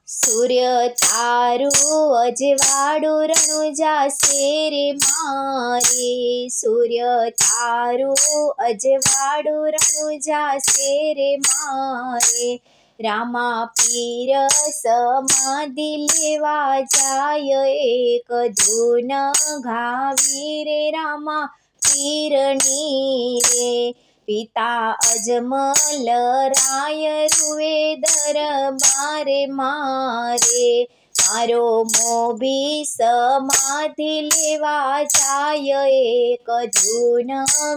સૂર્ય તારું અજવાળું રણુજાશે રે મારે, સૂર્ય તારું અજવાળું રણુજાશે રે મારે, રામા પીર સમાધિ લેવા જાય, એક ધૂન ગાવી રે રામા પીરની રે, પિતા અજમલ રાય રૂવે દરબારે મારે, મારો મોભી સમાધિ લેવા જાય, એક ધૂન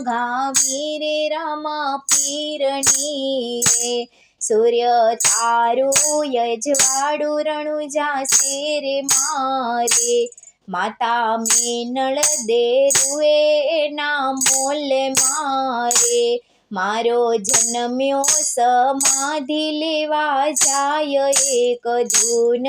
ગાવી રે રામા પીરની રે, સૂર્ય તારું અજવાળું રણુજાશે રે મારે, માતા મેનળ દેરુએ એના મોલે મારે, મારો જન્મ્યો સમાધિ લેવા જાય, એક ધૂન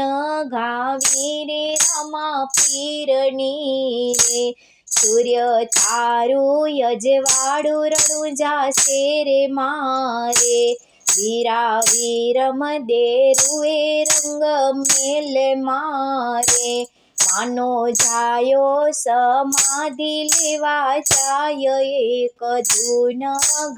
ગાવી રે રામા પીરની રે, સૂર્ય તારું અજવાળું રણુજાશે રે મારે, વીરા વીરમ દેરુએ રંગ મેલે મારે, માનો જાયો સમાધિ લેવા જાય, એક ધૂન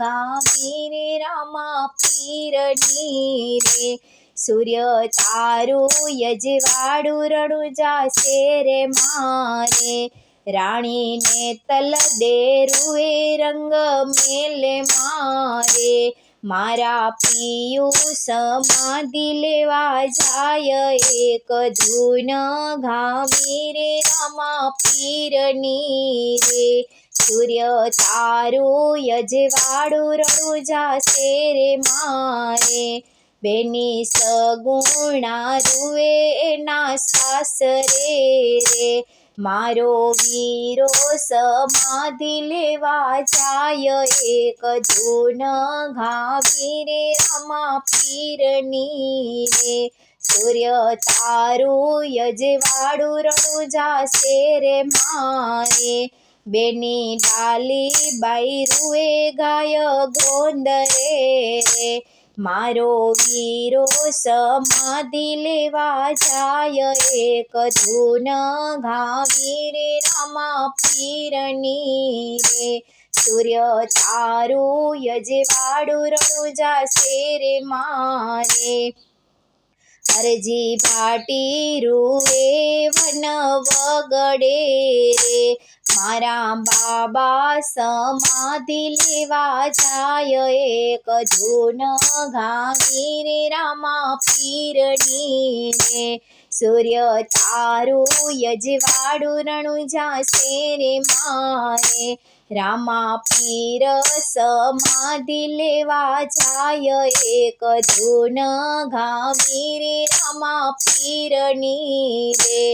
ગાવી રે રામા પીરની રે, સૂર્ય તારું અજવાળું રણુજાશે રે મારે, રાણીને તલ દેરુએ રંગ મેલે મારે, મારા પિયું સમાધિ લેવા જાય, એક ધૂન ગાવી રે રામા પીરની રે, સૂર્ય તારું અજવાળું રણુજાશે રે મારે, બેની સગુણા રૂવે એના સાસરે રે, મારો વીરો સમાધિ લેવા જાય, એક ધૂન ગાવી રે રામા પીરની રે, સૂર્ય તારું અજવાળું રણુજાશે રે મારે, બેની ડાલી બાઈ રૂએ ગાય ગોંદરે રે, મારો વીરો સમાધિ લેવા જાય, એક ધૂન ગાવી રે રામા પીરની રે, સૂર્ય તારું અજવાળું રણુજાશે રે મારે, હરજી ભાટી રૂએ વન વગડે રે, મારા બાબા સમાધિ લેવા જાય, એક ધૂન ગાવી રે રામા પીરની રે, સૂર્ય તારું અજવાળું રણુજાશે રે મારે, રામા પીર સમાધિ લેવા જાય, એક ધૂન ગાવી રે રામા પીરની રે.